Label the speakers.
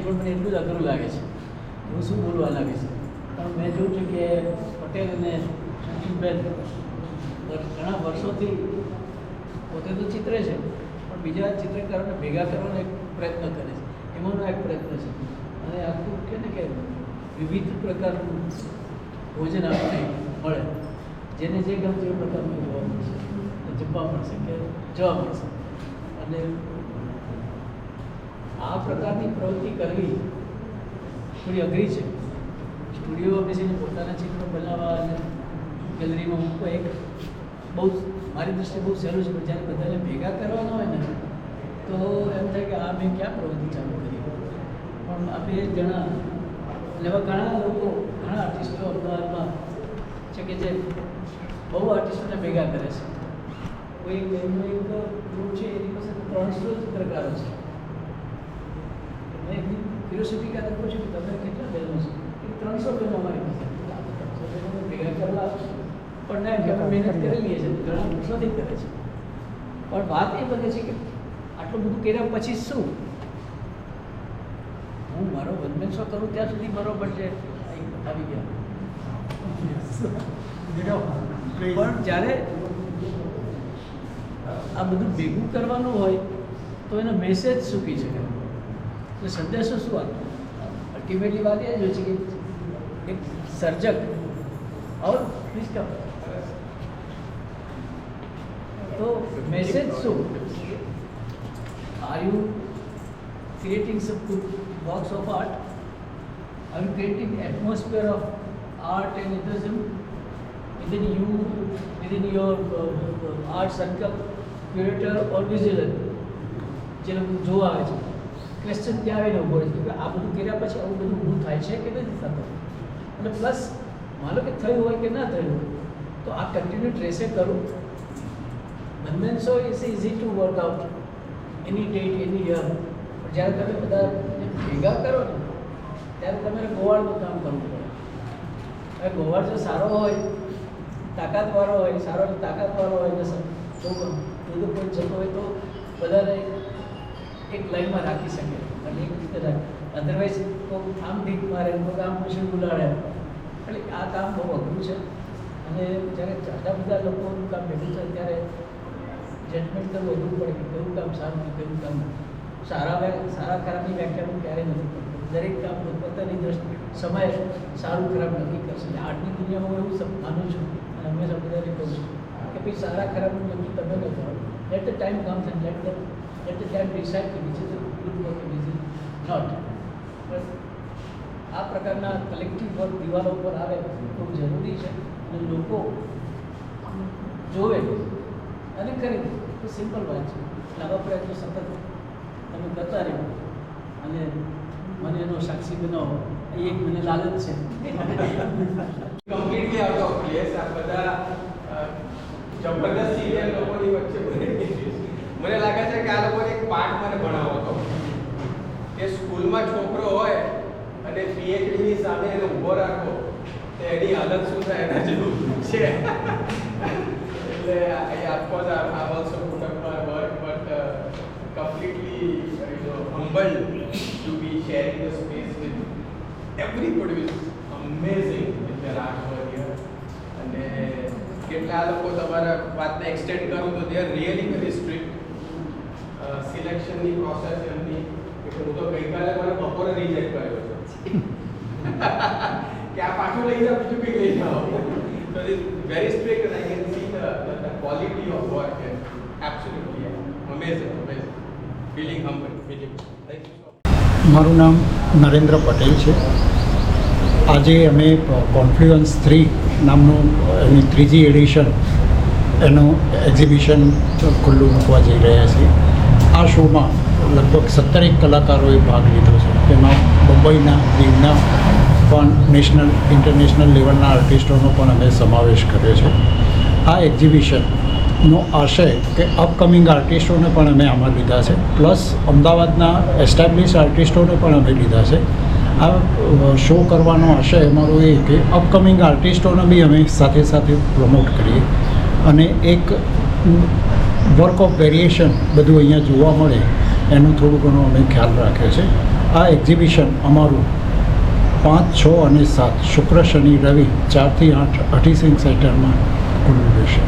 Speaker 1: પણ મને એટલું જ અઘરું લાગે છે. હું શું બોલવા લાગે છે, પણ મેં જોયું છે કે પટેલ અને સંજીવબેન ઘણા વર્ષોથી પોતે તો ચિત્રે છે, પણ બીજા ચિત્રકારોને ભેગા કરવાનો એક પ્રયત્ન કરે છે. એમાંનો એક પ્રયત્ન છે. અને આખું કહે ને કે વિવિધ પ્રકારનું ભોજન આપણને મળે, જેને જે ગમતું એ પ્રકારનું જોવા મળશે, જમવા મળશે કે જવા મળશે. અને આ પ્રકારની પ્રવૃત્તિ કરવી થોડી અઘરી છે. સ્ટુડિયોમાં બેસીને પોતાના ચિત્રો બનાવવા અને ગેલેરીમાં મૂકવા એક બહુ મારી દૃષ્ટિએ બહુ સહેલું છે, પણ જ્યારે બધાને ભેગા કરવાના હોય ને તો એમ થાય કે આ મેં ક્યાં પ્રવૃત્તિ ચાલુ કરી. પણ આ 2 જણા અને એવા ઘણા લોકો, ઘણા આર્ટિસ્ટો અમદાવાદમાં છે કે જે બહુ આર્ટિસ્ટોને ભેગા કરે છે. કોઈ એમનો એક ગ્રુપ છે, એની પાસે 300 ચિત્રકારો છે. મેં ક્યુરિયોસિટી કારણે પૂછ્યું કે તમે કેટલા બહેનો છો? 300 બહેનો અમારી પાસે. 300 બહેનોને ભેગા કરવા પણ ના કે અમે મહેનત કરેલી છે, ઘણા વર્ષોથી કરે છે. પણ વાત એ બને છે કે આટલું બધું કર્યા પછી શું? હું મારો વનમેન શો કરું ત્યાં સુધી બરોબર છે, આવી ગયા. પણ જ્યારે આ બધું ભેગું કરવાનું હોય તો એનો મેસેજ શું કહી શકાય, તો સંદેશો શું આપે? અલ્ટિમેટલી વાત એ જ હોય છે કે એક સર્જક और प्लीज तो मैसेज શું? Are you creating some good works of art? Are you creating atmosphere of art and enthusiasm within you, within your art circle, curator or visitor? જે લોકો જોવા આવે છે, ક્વેશ્ચન ત્યાં આવીને ઊભો રહે છે કે આ બધું કર્યા પછી આવું બધું ઊભું થાય છે કે નથી થતું. અને પ્લસ માનો કે થયું હોય કે ના થયું હોય તો આ કન્ટિન્યુ રહેશે કરું. One man show is easy to work out any date, any year. પણ જ્યારે તમે બધા ભેગા કરો ને ત્યારે તમારે ગોવાળનું કામ કરવું પડે. હવે ગોવાળ જો સારો હોય, તાકાતવાળો હોય, સારો તાકાતવાળો હોય ને બહુ બધું કોઈ જતો હોય તો બધાને એક લાઈનમાં રાખી શકે અને એક રીતે રાખે. અધરવાઇઝ કોઈ આમ ભીખ મારે, કોઈ આમ પૂછીને બોલાડે. એટલે આ કામ બહુ અઘરું છે. અને જ્યારે જાડા બધા લોકોનું કામ ભેગું થાય ત્યારે જજમેન્ટ કરવું અઘરું પડે કે કયું કામ સારું છે, કયું કામ સારા ખરાબની વ્યાખ્યા ક્યારેય નથી પડતી. દરેક કામ પોતાની દ્રષ્ટિએ સમય સારું ખરાબ નક્કી કરશે. આર્ટની દુનિયામાં હું એવું માનું છું અને હંમેશા બધાને કહું છું કે ભાઈ સારા ખરાબનું નક્કી તમે ન કરો. Let the time comes and let the time decide કે which is good work and which is not. બસ આ પ્રકારના કલેક્ટિવ વર્ક દિવાલો ઉપર આવે ખૂબ જરૂરી છે અને લોકો જોવે અને કરી દે તો સિમ્પલ વાત છે. આવા પ્રયત્નો સતત તમે કરતા રહ્યો અને મને એનો સાક્ષી બનાવો એ એક મને લાલચ છે.
Speaker 2: Completely out of place. આ બધા જબરદસ્ત સિનિયર લોકોની વચ્ચે મને લાગે છે કે આ લોકોને એક પાઠ મને ભણાવો હતો કે સ્કૂલમાં છોકરો હોય અને પીએચડીની સામે એને ઊભો રાખો તો એની હાલત શું થાય એના જેવું છે. એટલે I of course I've also put up my work but completely humbled to be sharing the space with everybody who is amazing with their artwork here. અને કેટલા લોકો તમારા વાતને એક્સટેન્ડ કરું તો they are really very strict. સિલેક્શનની process એમની એટલે હું તો ગઈકાલે મને બપોરે રિજેક્ટ કર્યો છે કે આ પાછું લઈ જાઓ, બીજું કંઈ લઈ જાઓ. So it is very strict and I can see the quality of work and absolutely amazing. Feeling humble. Thank you so much.
Speaker 3: મારું નામ નરેન્દ્ર પટેલ છે. આજે અમે કોન્ફ્લુઅન્સ 3 નામનું એની 3જી એડિશન એનું એક્ઝિબિશન ખુલ્લું મૂકવા જઈ રહ્યા છીએ. આ શોમાં લગભગ 17 કલાકારોએ ભાગ લીધો છે. તેમાં મુંબઈના, દીવના પણ નેશનલ ઇન્ટરનેશનલ લેવલના આર્ટિસ્ટોનો પણ અમે સમાવેશ કર્યો છે. આ એક્ઝિબિશનનો આશય કે અપકમિંગ આર્ટિસ્ટોને પણ અમે આમાં લીધા છે, પ્લસ અમદાવાદના એસ્ટાબ્લિશ આર્ટિસ્ટોને પણ અમે લીધા છે. આ શો કરવાનો આશય અમારો એ કે અપકમિંગ આર્ટિસ્ટોને બી અમે સાથે સાથે પ્રમોટ કરીએ અને એક વર્ક ઓફ વેરિએશન બધું અહીંયા જોવા મળે એનું થોડું ઘણું અમે ખ્યાલ રાખ્યો છે. આ એક્ઝિબિશન અમારું 5, 6 અને 7 શુક્ર, શનિ, રવિ 4 થી 8 અઢી સિંગ સેન્ટરમાં ખુલ્લું રહેશે.